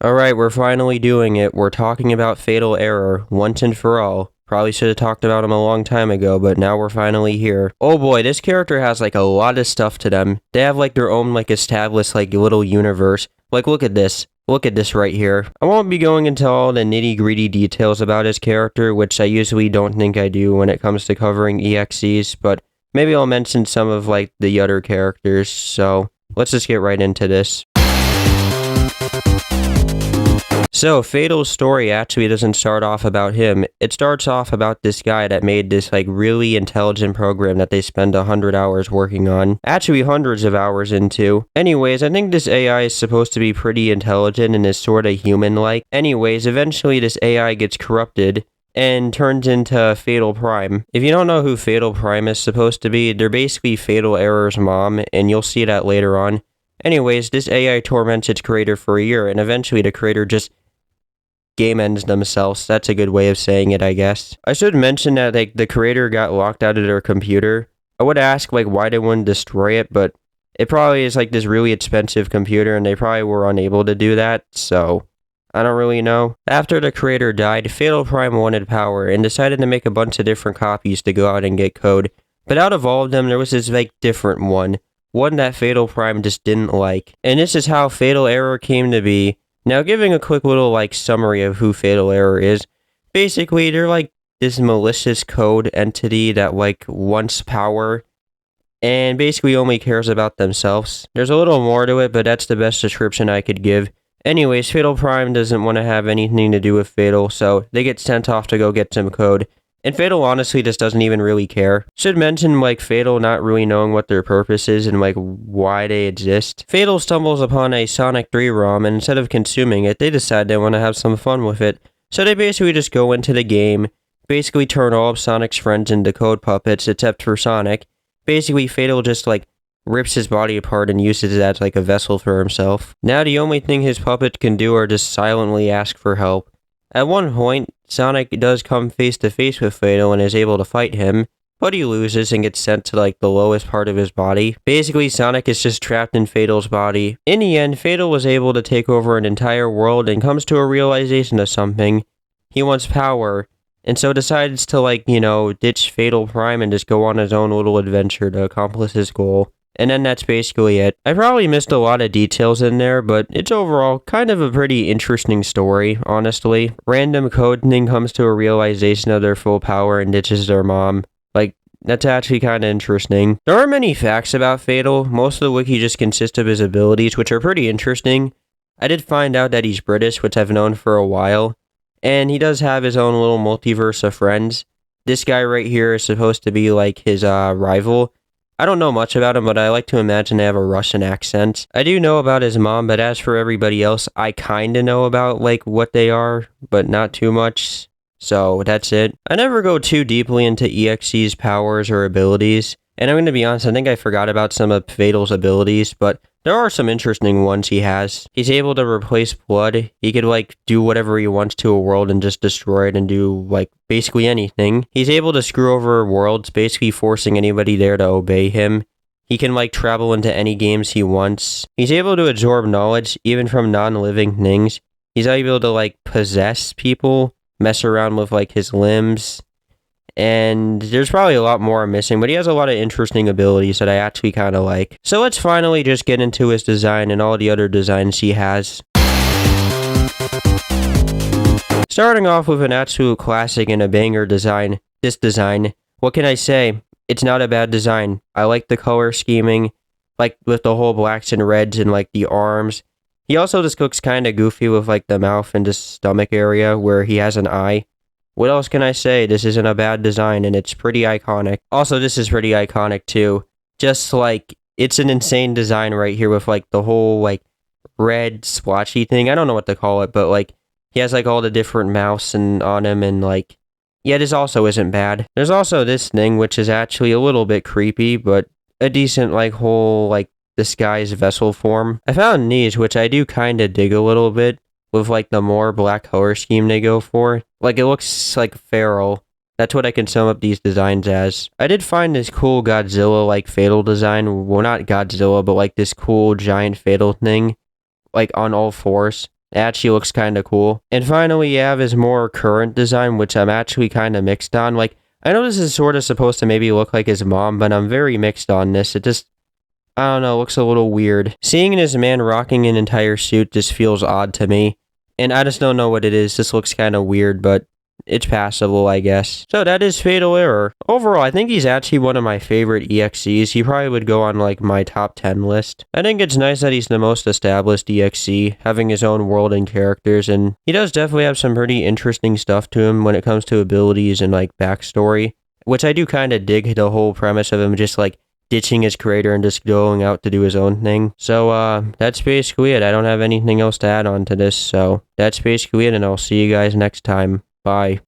Alright, we're finally doing it. We're talking about Fatal Error, once and for all. Probably should have talked about him a long time ago, but now we're finally here. Oh boy, this character has like a lot of stuff to them. They have like their own like established like little universe. Like look at this. Look at this right here. I won't be going into all the nitty-gritty details about his character, which I usually don't think I do when it comes to covering EXEs, but maybe I'll mention some of like the other characters, so let's just get right into this. So, Fatal's story actually doesn't start off about him. It starts off about this guy that made this, like, really intelligent program that they spend 100 hours working on. Actually, hundreds of hours into. Anyways, I think this AI is supposed to be pretty intelligent and is sorta human-like. Anyways, eventually this AI gets corrupted and turns into Fatal Prime. If you don't know who Fatal Prime is supposed to be, they're basically Fatal Error's mom, and you'll see that later on. Anyways, this AI torments its creator for a year, and eventually the creator just game ends themselves. That's a good way of saying it, I guess. I should mention that like the creator got locked out of their computer. I would ask like why they wouldn't destroy it, but it probably is like this really expensive computer and they probably were unable to do that, so I don't really know. After the creator died, Fatal Prime wanted power and decided to make a bunch of different copies to go out and get code. But out of all of them, there was this like different one that Fatal Prime just didn't like. And this is how Fatal Error came to be. Now, giving a quick little, like, summary of who Fatal Error is, basically, they're, like, this malicious code entity that, like, wants power, and basically only cares about themselves. There's a little more to it, but that's the best description I could give. Anyways, Fatal Prime doesn't want to have anything to do with Fatal, so they get sent off to go get some code. And Fatal honestly just doesn't even really care. Should mention, like, Fatal not really knowing what their purpose is and, like, why they exist. Fatal stumbles upon a Sonic 3 ROM, and instead of consuming it, they decide they want to have some fun with it. So they basically just go into the game, basically turn all of Sonic's friends into code puppets, except for Sonic. Basically, Fatal just, like, rips his body apart and uses it as, like, a vessel for himself. Now the only thing his puppet can do are just silently ask for help. At one point, Sonic does come face to face with Fatal and is able to fight him, but he loses and gets sent to like the lowest part of his body. Basically, Sonic is just trapped in Fatal's body. In the end, Fatal was able to take over an entire world and comes to a realization of something. He wants power, and so decides to like, ditch Fatal Prime and just go on his own little adventure to accomplish his goal. And then that's basically it. I probably missed a lot of details in there, but it's overall kind of a pretty interesting story, honestly. Random code thing comes to a realization of their full power and ditches their mom. Like, that's actually kind of interesting. There aren't many facts about Fatal. Most of the wiki just consists of his abilities, which are pretty interesting. I did find out that he's British, which I've known for a while. And he does have his own little multiverse of friends. This guy right here is supposed to be like his rival. I don't know much about him, but I like to imagine they have a Russian accent. I do know about his mom, but as for everybody else, I kinda know about, like, what they are, but not too much. So, that's it. I never go too deeply into EXE's powers or abilities, and I'm gonna be honest, I think I forgot about some of Fatal's abilities, but there are some interesting ones he has. He's able to replace blood. He could, like, do whatever he wants to a world and just destroy it and do, like, basically anything. He's able to screw over worlds, basically forcing anybody there to obey him. He can, like, travel into any games he wants. He's able to absorb knowledge, even from non-living things. He's able to, like, possess people, mess around with, like, his limbs. And there's probably a lot more I'm missing, but he has a lot of interesting abilities that I actually kind of like. So let's finally just get into his design and all the other designs he has. Starting off with an absolute classic and a banger design. This design, what can I say? It's not a bad design. I like the color scheming, like with the whole blacks and reds and like the arms. He also just looks kind of goofy with like the mouth and the stomach area where he has an eye. What else can I say? This isn't a bad design, and it's pretty iconic. Also, this is pretty iconic, too. Just, like, it's an insane design right here with, like, the whole, like, red splotchy thing. I don't know what to call it, but, like, he has, like, all the different mouths on him, and, like, yeah, this also isn't bad. There's also this thing, which is actually a little bit creepy, but a decent, like, whole, like, disguised vessel form. I found these, which I do kind of dig a little bit, with, like, the more black color scheme they go for. Like, it looks like feral. That's what I can sum up these designs as. I did find this cool Godzilla-like Fatal design. Well, not Godzilla, but, like, this cool giant Fatal thing. Like, on all fours. It actually looks kind of cool. And finally, you have his more current design, which I'm actually kind of mixed on. Like, I know this is sort of supposed to maybe look like his mom, but I'm very mixed on this. It just, I don't know, looks a little weird. Seeing this man rocking an entire suit just feels odd to me. And I just don't know what it is. This looks kind of weird, but it's passable, I guess. So that is Fatal Error. Overall, I think he's actually one of my favorite EXCs. He probably would go on like my top 10 list. I think it's nice that he's the most established EXC, having his own world and characters, and he does definitely have some pretty interesting stuff to him when it comes to abilities and like backstory, which I do kind of dig the whole premise of him just like ditching his creator and just going out to do his own thing. So that's basically it. I don't have anything else to add on to this, so that's basically it, and I'll see you guys next time. Bye.